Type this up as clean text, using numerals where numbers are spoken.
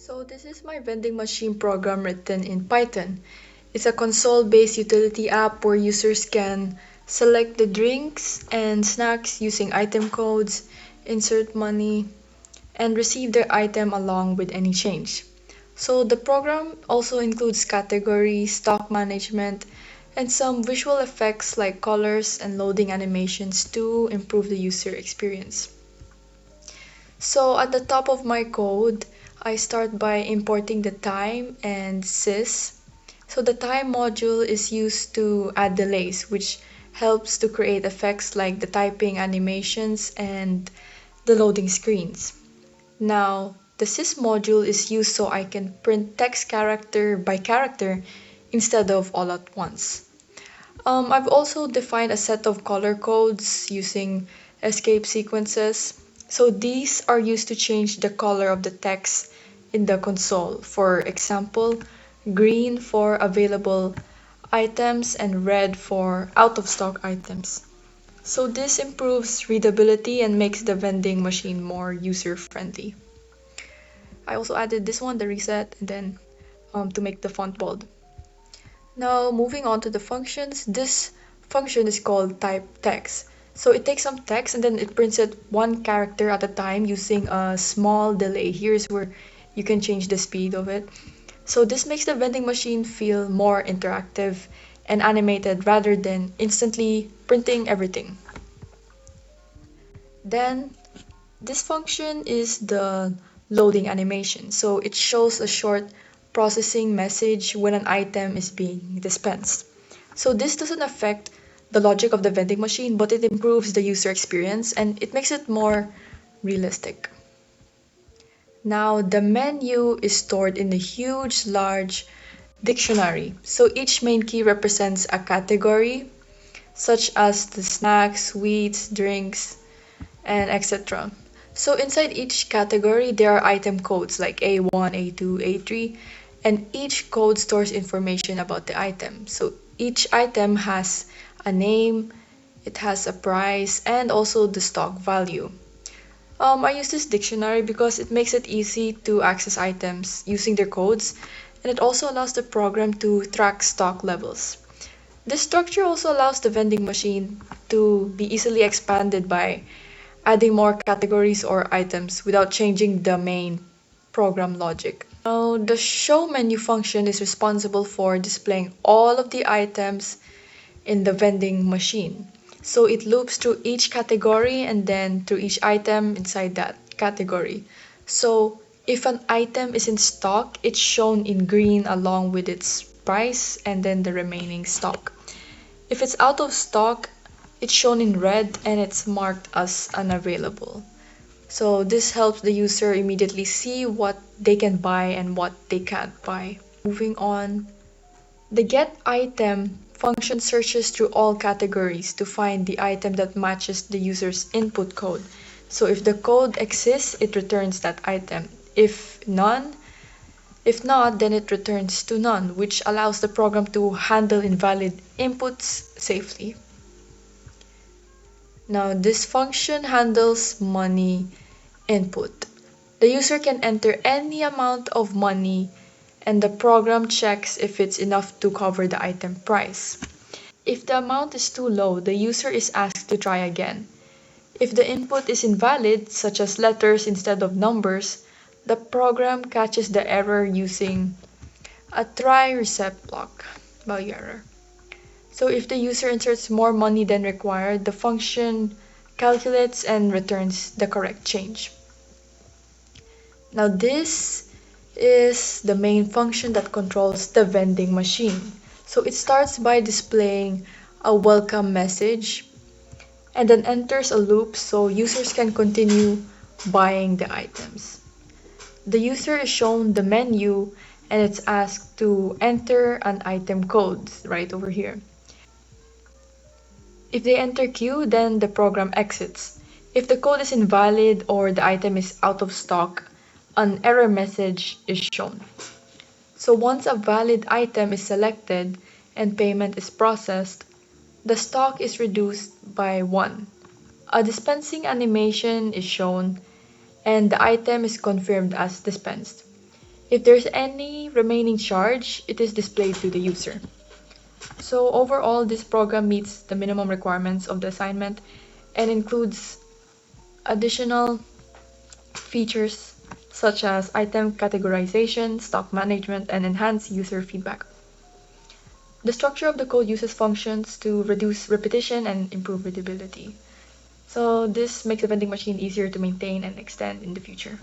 So this is my vending machine program written in Python. It's a console-based utility app where users can select the drinks and snacks using item codes, insert money, and receive their item along with any change. So the program also includes categories, stock management, and some visual effects like colors and loading animations to improve the user experience. So at the top of my code, I start by importing the time and sys. So the time module is used to add delays, which helps to create effects like the typing animations and the loading screens. Now, the sys module is used so I can print text character by character instead of all at once. I've also defined a set of color codes using escape sequences. So these are used to change the color of the text in the console. For example, green for available items and red for out of stock items. So this improves readability and makes the vending machine more user friendly. I also added this one, the reset, and then to make the font bold. Now moving on to the functions, this function is called type text. So it takes some text and then it prints it one character at a time using a small delay. Here's where you can change the speed of it. So this makes the vending machine feel more interactive and animated rather than instantly printing everything. Then this function is the loading animation. So it shows a short processing message when an item is being dispensed. So this doesn't affect the logic of the vending machine, but it improves the user experience and it makes it more realistic. Now the menu is stored in a huge, large dictionary. So each main key represents a category, such as the snacks, sweets, drinks, and etc. So inside each category, there are item codes like A1, A2, A3, and each code stores information about the item. So each item has a name, it has a price, and also the stock value. I use this dictionary because it makes it easy to access items using their codes, and it also allows the program to track stock levels. This structure also allows the vending machine to be easily expanded by adding more categories or items without changing the main program logic. Now, the show menu function is responsible for displaying all of the items in the vending machine. So it loops through each category and then through each item inside that category. So if an item is in stock, it's shown in green along with its price and then the remaining stock. If it's out of stock, it's shown in red and it's marked as unavailable. So this helps the user immediately see what they can buy and what they can't buy. Moving on, the get item function searches through all categories to find the item that matches the user's input code. So if the code exists, it returns that item. If not, then it returns to none, which allows the program to handle invalid inputs safely. Now this function handles money input. The user can enter any amount of money and the program checks if it's enough to cover the item price. If the amount is too low, the user is asked to try again. If the input is invalid, such as letters instead of numbers, the program catches the error using a try reset block value error. So if the user inserts more money than required, the function calculates and returns the correct change. Now this is the main function that controls the vending machine. So it starts by displaying a welcome message and then enters a loop so users can continue buying the items. The user is shown the menu and it's asked to enter an item code right over here. If they enter Q, then the program exits. If the code is invalid or the item is out of stock, an error message is shown. So once a valid item is selected and payment is processed, the stock is reduced by 1. A dispensing animation is shown and the item is confirmed as dispensed. If there's any remaining charge, it is displayed to the user. So overall, this program meets the minimum requirements of the assignment and includes additional features such as item categorization, stock management, and enhanced user feedback. The structure of the code uses functions to reduce repetition and improve readability. So this makes the vending machine easier to maintain and extend in the future.